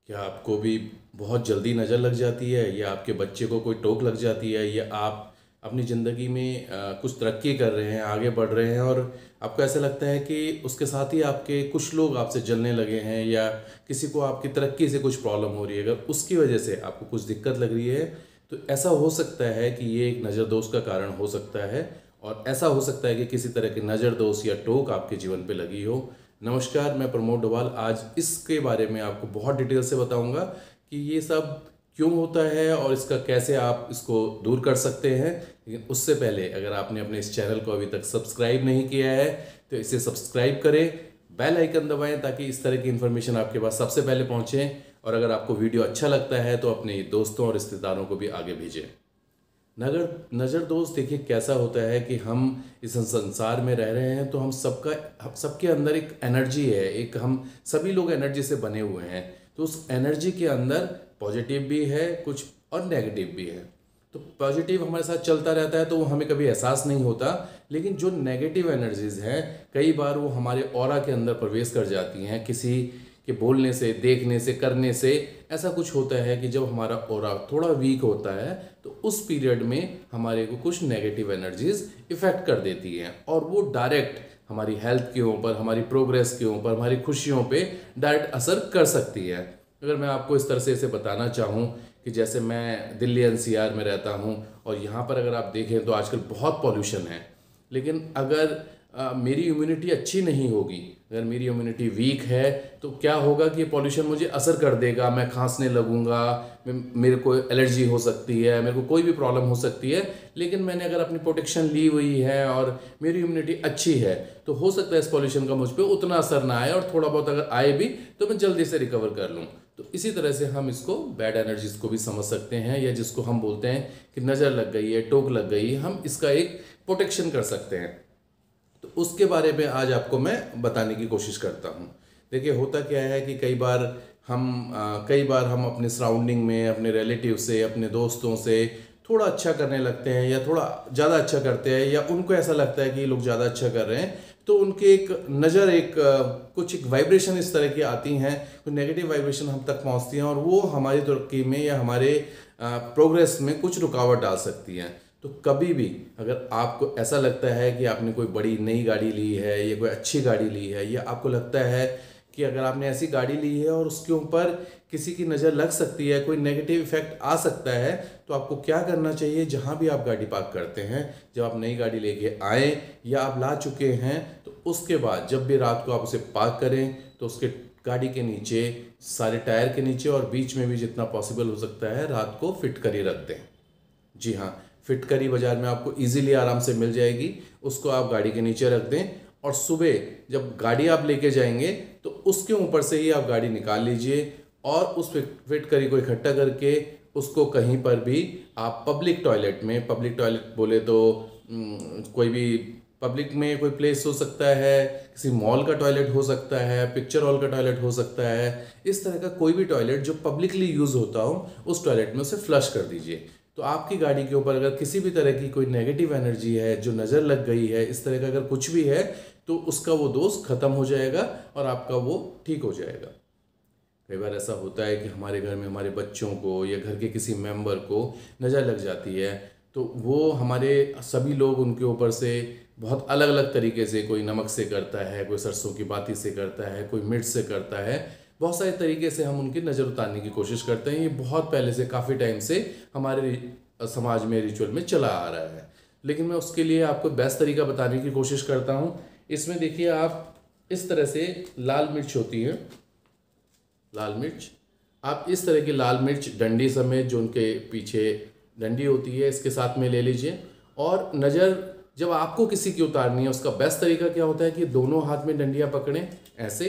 क्या आपको भी बहुत जल्दी नज़र लग जाती है, या आपके बच्चे को कोई टोक लग जाती है, या आप अपनी ज़िंदगी में कुछ तरक्की कर रहे हैं, आगे बढ़ रहे हैं और आपको ऐसा लगता है कि उसके साथ ही आपके कुछ लोग आपसे जलने लगे हैं, या किसी को आपकी तरक्की से कुछ प्रॉब्लम हो रही है, अगर उसकी वजह से आपको कुछ दिक्कत लग रही है, तो ऐसा हो सकता है कि ये एक नज़र दोष का कारण हो सकता है। और ऐसा हो सकता है कि किसी तरह की नज़र दोष या टोक आपके जीवन पे लगी हो। नमस्कार, मैं प्रमोद डोभाल आज इसके बारे में आपको बहुत डिटेल से बताऊंगा कि ये सब क्यों होता है और इसका कैसे आप इसको दूर कर सकते हैं। लेकिन उससे पहले अगर आपने अपने इस चैनल को अभी तक सब्सक्राइब नहीं किया है तो इसे सब्सक्राइब करें, बेल आइकन दबाएं ताकि इस तरह की इन्फॉर्मेशन आपके पास सबसे पहले पहुंचे। और अगर आपको वीडियो अच्छा लगता है तो अपने दोस्तों और रिश्तेदारों को भी आगे भेजें। नज़र दोस्त देखिए कैसा होता है कि हम इस संसार में रह रहे हैं तो हम सबके अंदर एक एनर्जी है, एक हम सभी लोग एनर्जी से बने हुए हैं। तो उस एनर्जी के अंदर पॉजिटिव भी है कुछ और नेगेटिव भी है। तो पॉजिटिव हमारे साथ चलता रहता है तो वो हमें कभी एहसास नहीं होता, लेकिन जो नेगेटिव एनर्जीज हैं कई बार वो हमारे ऑरा के अंदर प्रवेश कर जाती हैं। किसी के बोलने से, देखने से, करने से ऐसा कुछ होता है कि जब हमारा ऑरा थोड़ा वीक होता है तो उस पीरियड में हमारे को कुछ नेगेटिव एनर्जीज इफेक्ट कर देती हैं और वो डायरेक्ट हमारी हेल्थ के ऊपर, हमारी प्रोग्रेस के ऊपर, हमारी खुशियों पे डायरेक्ट असर कर सकती है। अगर मैं आपको इस तरह से इसे बताना चाहूँ कि जैसे मैं दिल्ली एनसीआर में रहता हूँ और यहाँ पर अगर आप देखें तो आजकल बहुत पॉल्यूशन है। लेकिन अगर मेरी इम्यूनिटी अच्छी नहीं होगी, अगर मेरी इम्यूनिटी वीक है तो क्या होगा कि पॉल्यूशन मुझे असर कर देगा, मैं खांसने लगूंगा, मेरे को एलर्जी हो सकती है, मेरे को कोई भी प्रॉब्लम हो सकती है। लेकिन मैंने अगर अपनी प्रोटेक्शन ली हुई है और मेरी इम्यूनिटी अच्छी है तो हो सकता है इस पॉल्यूशन का मुझ पर उतना असर ना आए, और थोड़ा बहुत अगर आए भी तो मैं जल्दी से रिकवर कर लूँ। तो इसी तरह से हम इसको बैड एनर्जीज को भी समझ सकते हैं, या जिसको हम बोलते हैं कि नज़र लग गई है, टोक लग गई, हम इसका एक प्रोटेक्शन कर सकते हैं। तो उसके बारे में आज आपको मैं बताने की कोशिश करता हूँ। देखिए होता क्या है कि कई बार हम अपने सराउंडिंग में, अपने रिलेटिव से, अपने दोस्तों से थोड़ा अच्छा करने लगते हैं या थोड़ा ज़्यादा अच्छा करते हैं, या उनको ऐसा लगता है कि ये लोग ज़्यादा अच्छा कर रहे हैं तो उनके एक नज़र कुछ एक वाइब्रेशन इस तरह की आती हैं, कुछ नेगेटिव वाइब्रेशन हम तक पहुँचती हैं और वो हमारी तरक्की में या हमारे प्रोग्रेस में कुछ रुकावट डाल सकती हैं। तो कभी भी अगर आपको ऐसा लगता है कि आपने कोई बड़ी नई गाड़ी ली है या कोई अच्छी गाड़ी ली है, या आपको लगता है कि अगर आपने ऐसी गाड़ी ली है और उसके ऊपर किसी की नज़र लग सकती है, कोई नेगेटिव इफेक्ट आ सकता है, तो आपको क्या करना चाहिए, जहाँ भी आप गाड़ी पार्क करते हैं, जब आप नई गाड़ी लेके आए या आप ला चुके हैं, तो उसके बाद जब भी रात को आप उसे पार्क करें तो उसके गाड़ी के नीचे, सारे टायर के नीचे और बीच में भी जितना पॉसिबल हो सकता है रात को फिट कर ही रख दें। जी हाँ, फिटकरी बाज़ार में आपको इजीली आराम से मिल जाएगी। उसको आप गाड़ी के नीचे रख दें और सुबह जब गाड़ी आप लेके जाएंगे तो उसके ऊपर से ही आप गाड़ी निकाल लीजिए और उस फिटकरी को इकट्ठा करके उसको कहीं पर भी आप पब्लिक टॉयलेट में, पब्लिक टॉयलेट बोले तो कोई भी पब्लिक में कोई प्लेस हो सकता है, किसी मॉल का टॉयलेट हो सकता है, पिक्चर हॉल का टॉयलेट हो सकता है, इस तरह का कोई भी टॉयलेट जो पब्लिकली यूज़ होता हो उस टॉयलेट में उसे फ्लश कर दीजिए। तो आपकी गाड़ी के ऊपर अगर किसी भी तरह की कोई नेगेटिव एनर्जी है, जो नज़र लग गई है, इस तरह का अगर कुछ भी है तो उसका वो दोष खत्म हो जाएगा और आपका वो ठीक हो जाएगा। कई बार ऐसा होता है कि हमारे घर में हमारे बच्चों को या घर के किसी मेंबर को नज़र लग जाती है, तो वो हमारे सभी लोग उनके ऊपर से बहुत अलग अलग तरीके से, कोई नमक से करता है, कोई सरसों की बाती से करता है, कोई मिर्च से करता है, बहुत सारे तरीके से हम उनकी नज़र उतारने की कोशिश करते हैं। ये बहुत पहले से, काफ़ी टाइम से हमारे समाज में रिचुअल में चला आ रहा है। लेकिन मैं उसके लिए आपको बेस्ट तरीका बताने की कोशिश करता हूँ। इसमें देखिए आप इस तरह से लाल मिर्च होती है, लाल मिर्च, आप इस तरह की लाल मिर्च डंडी समेत, जो उनके पीछे डंडी होती है, इसके साथ में ले लीजिए। और नज़र जब आपको किसी की उतारनी है, उसका बेस्ट तरीका क्या होता है कि दोनों हाथ में डंडियाँ पकड़ें ऐसे,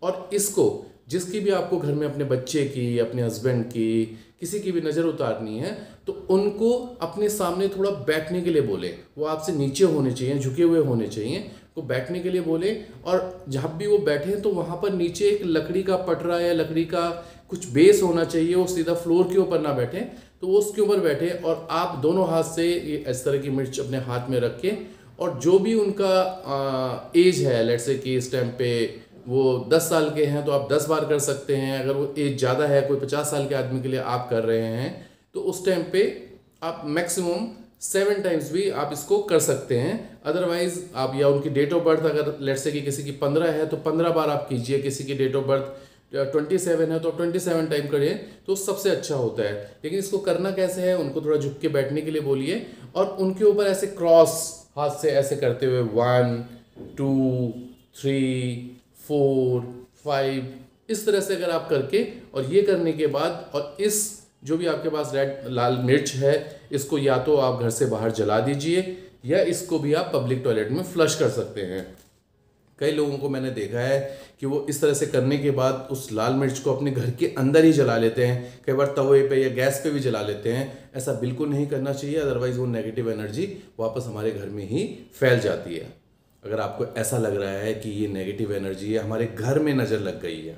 और इसको जिसकी भी आपको घर में अपने बच्चे की, अपने हस्बैंड की, किसी की भी नज़र उतारनी है तो उनको अपने सामने थोड़ा बैठने के लिए बोलें। वो आपसे नीचे होने चाहिए, झुके हुए होने चाहिए, को बैठने के लिए बोलें। और जब भी वो बैठें तो वहाँ पर नीचे एक लकड़ी का पटरा या लकड़ी का कुछ बेस होना चाहिए, वो सीधा फ्लोर के ऊपर ना बैठें, तो वो उसके ऊपर बैठे और आप दोनों हाथ से ये इस तरह की मिर्च अपने हाथ में रख के, और जो भी उनका एज है, लेट्स से कि इस टाइम पे वो 10 साल के हैं तो आप 10 बार कर सकते हैं। अगर वो एज ज़्यादा है, कोई 50 साल के आदमी के लिए आप कर रहे हैं, तो उस टाइम पे आप मैक्सिमम 7 टाइम्स भी आप इसको कर सकते हैं। अदरवाइज आप, या उनकी डेट ऑफ बर्थ अगर लेट्स से कि किसी की 15 है तो 15 बार आप कीजिए, किसी की डेट ऑफ बर्थ 27 है तो 27 टाइम करिए, तो सबसे अच्छा होता है। लेकिन इसको करना कैसे है, उनको थोड़ा झुक के बैठने के लिए बोलिए और उनके ऊपर ऐसे क्रॉस हाथ से ऐसे करते हुए 1 2 3 4 5 इस तरह से अगर आप करके, और ये करने के बाद, और इस जो भी आपके पास रेड लाल मिर्च है, इसको या तो आप घर से बाहर जला दीजिए या इसको भी आप पब्लिक टॉयलेट में फ्लश कर सकते हैं। कई लोगों को मैंने देखा है कि वो इस तरह से करने के बाद उस लाल मिर्च को अपने घर के अंदर ही जला लेते हैं, कई बार तवे पे या गैस पे भी जला लेते हैं। ऐसा बिल्कुल नहीं करना चाहिए, अदरवाइज वो नेगेटिव एनर्जी वापस हमारे घर में ही फैल जाती है। अगर आपको ऐसा लग रहा है कि ये नेगेटिव एनर्जी है हमारे घर में नज़र लग गई है,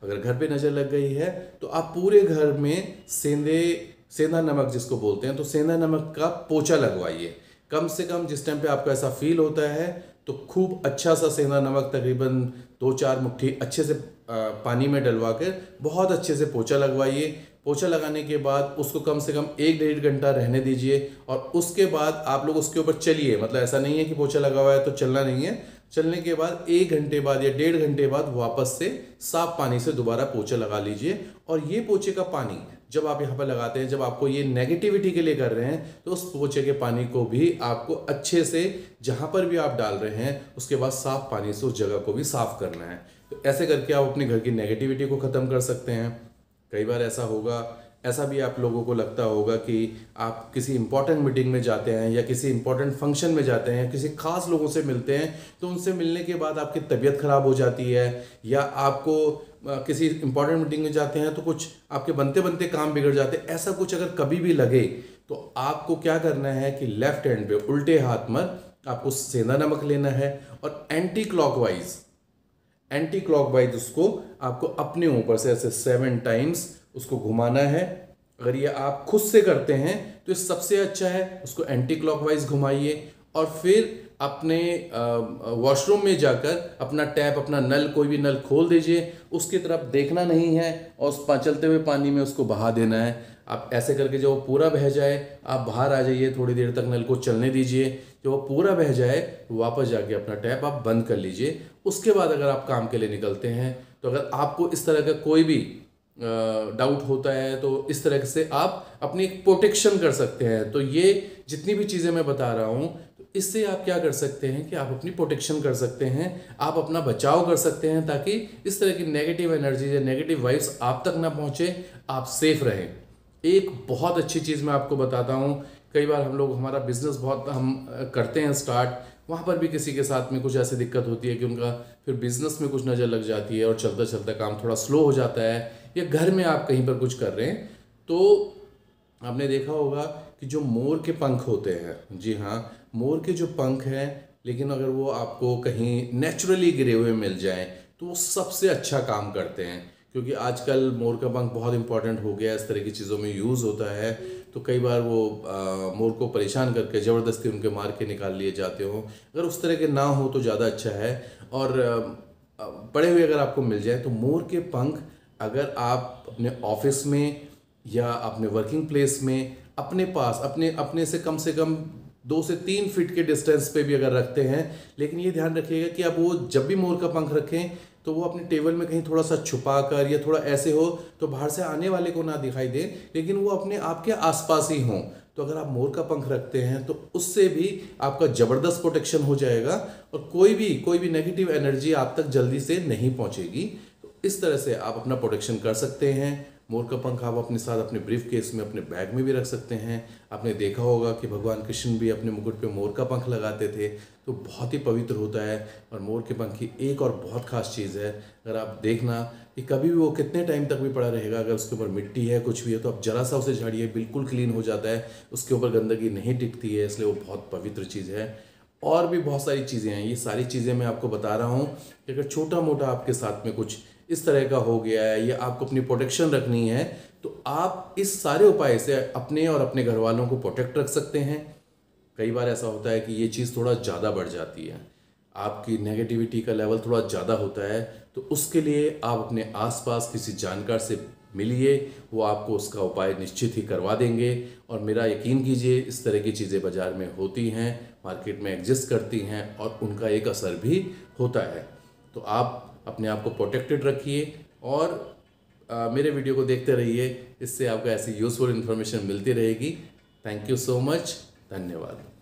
अगर घर पे नज़र लग गई है तो आप पूरे घर में सेंधा नमक जिसको बोलते हैं, तो सेंधा नमक का पोछा लगवाइए। कम से कम जिस टाइम पे आपको ऐसा फील होता है तो खूब अच्छा सा सेंधा नमक तकरीबन 2-4 मुट्ठी अच्छे से पानी में डलवा कर बहुत अच्छे से पोछा लगवाइए। पोछा लगाने के बाद उसको कम से कम 1-1.5 घंटा रहने दीजिए और उसके बाद आप लोग उसके ऊपर चलिए। मतलब ऐसा नहीं है कि पोछा लगा हुआ है तो चलना नहीं है, चलने के बाद 1 घंटे बाद या 1.5 घंटे बाद वापस से साफ पानी से दोबारा पोछा लगा लीजिए। और ये पोछे का पानी जब आप यहाँ पर लगाते हैं, जब आपको ये नेगेटिविटी के लिए कर रहे हैं, तो उस पोछे के पानी को भी आपको अच्छे से जहाँ पर भी आप डाल रहे हैं उसके बाद साफ पानी से उस जगह को भी साफ करना है। तो ऐसे करके आप अपने घर की नेगेटिविटी को ख़त्म कर सकते हैं। कई बार ऐसा भी आप लोगों को लगता होगा कि आप किसी इंपॉर्टेंट मीटिंग में जाते हैं या किसी इंपॉर्टेंट फंक्शन में जाते हैं, किसी खास लोगों से मिलते हैं, तो उनसे मिलने के बाद आपकी तबीयत खराब हो जाती है, या आपको किसी इंपॉर्टेंट मीटिंग में जाते हैं तो कुछ आपके बनते बनते काम बिगड़ जाते हैं। ऐसा कुछ अगर कभी भी लगे तो आपको क्या करना है कि लेफ्ट हैंड पे उल्टे हाथ में आपको सेंधा नमक लेना है और एंटी क्लॉकवाइज उसको आपको अपने ऊपर से ऐसे 7 टाइम्स उसको घुमाना है। अगर ये आप खुद से करते हैं तो ये सबसे अच्छा है, उसको एंटी क्लॉकवाइज घुमाइए और फिर अपने वॉशरूम में जाकर अपना टैप, अपना नल, कोई भी नल खोल दीजिए, उसकी तरफ देखना नहीं है और उस चलते हुए पानी में उसको बहा देना है। आप ऐसे करके जब वो पूरा बह जाए आप बाहर आ जाइए, थोड़ी देर तक नल को चलने दीजिए। जब वो पूरा बह जाए वापस जाके अपना टैप आप बंद कर लीजिए। उसके बाद अगर आप काम के लिए निकलते हैं तो अगर आपको इस तरह का कोई भी डाउट होता है तो इस तरह से आप अपनी प्रोटेक्शन कर सकते हैं। तो ये जितनी भी चीज़ें मैं बता रहा हूँ, तो इससे आप क्या कर सकते हैं कि आप अपनी प्रोटेक्शन कर सकते हैं, आप अपना बचाव कर सकते हैं, ताकि इस तरह की नेगेटिव एनर्जी या नेगेटिव वाइब्स आप तक ना पहुँचे, आप सेफ रहें। एक बहुत अच्छी चीज़ मैं आपको बताता हूँ। कई बार हम लोग, हमारा बिजनेस बहुत हम करते हैं स्टार्ट, वहाँ पर भी किसी के साथ में कुछ ऐसी दिक्कत होती है कि उनका फिर बिजनेस में कुछ नज़र लग जाती है और चलता चलता काम थोड़ा स्लो हो जाता है, या घर में आप कहीं पर कुछ कर रहे हैं तो आपने देखा होगा कि जो मोर के पंख होते हैं, जी हाँ, मोर के जो पंख हैं, लेकिन अगर वो आपको कहीं नेचुरली गिरे हुए मिल जाएं तो वो सबसे अच्छा काम करते हैं। क्योंकि आजकल मोर का पंख बहुत इंपॉर्टेंट हो गया है, इस तरह की चीज़ों में यूज़ होता है। तो कई बार वो मोर को परेशान करके ज़बरदस्ती उनके मार के निकाल लिए जाते हो। अगर उस तरह के ना हो तो ज़्यादा अच्छा है। और पड़े हुए अगर आपको मिल जाए तो मोर के पंख अगर आप अपने ऑफिस में या अपने वर्किंग प्लेस में अपने पास अपने से कम 2 से 3 फीट के डिस्टेंस पे भी अगर रखते हैं, लेकिन ये ध्यान रखिएगा कि आप वो जब भी मोर का पंख रखें तो वो अपने टेबल में कहीं थोड़ा सा छुपा कर या थोड़ा ऐसे हो तो बाहर से आने वाले को ना दिखाई दे, लेकिन वो अपने आपके आसपास ही हों। तो अगर आप मोर का पंख रखते हैं तो उससे भी आपका ज़बरदस्त प्रोटेक्शन हो जाएगा और कोई भी नेगेटिव एनर्जी आप तक जल्दी से नहीं पहुंचेगी। तो इस तरह से आप अपना प्रोटेक्शन कर सकते हैं। मोर का पंख आप अपने साथ अपने ब्रीफ केस में, अपने बैग में भी रख सकते हैं। आपने देखा होगा कि भगवान कृष्ण भी अपने मुकुट पे मोर का पंख लगाते थे, तो बहुत ही पवित्र होता है। और मोर के पंख की एक और बहुत खास चीज़ है, अगर आप देखना कि कभी भी वो कितने टाइम तक भी पड़ा रहेगा, अगर उसके ऊपर मिट्टी है, कुछ भी है, तो आप जरा सा उसे झाड़िए, बिल्कुल क्लीन हो जाता है, उसके ऊपर गंदगी नहीं टिकती है, इसलिए वो बहुत पवित्र चीज़ है। और भी बहुत सारी चीज़ें हैं, ये सारी चीज़ें मैं आपको बता रहा हूँ कि अगर छोटा मोटा आपके साथ में कुछ इस तरह का हो गया है या आपको अपनी प्रोटेक्शन रखनी है, तो आप इस सारे उपाय से अपने और अपने घर वालों को प्रोटेक्ट रख सकते हैं। कई बार ऐसा होता है कि ये चीज़ थोड़ा ज़्यादा बढ़ जाती है। आपकी नेगेटिविटी का लेवल थोड़ा ज़्यादा होता है, तो उसके लिए आप अपने आसपास किसी जानकार से मिलिए, वो आपको उसका उपाय निश्चित ही करवा देंगे। और मेरा यकीन कीजिए, इस तरह की चीज़ें बाज़ार में होती हैं, मार्केट में एग्जिस्ट करती हैं और उनका एक असर भी होता है। तो आप अपने आप को प्रोटेक्टेड रखिए और मेरे वीडियो को देखते रहिए, इससे आपको ऐसी यूज़फुल इन्फॉर्मेशन मिलती रहेगी। थैंक यू सो मच, धन्यवाद।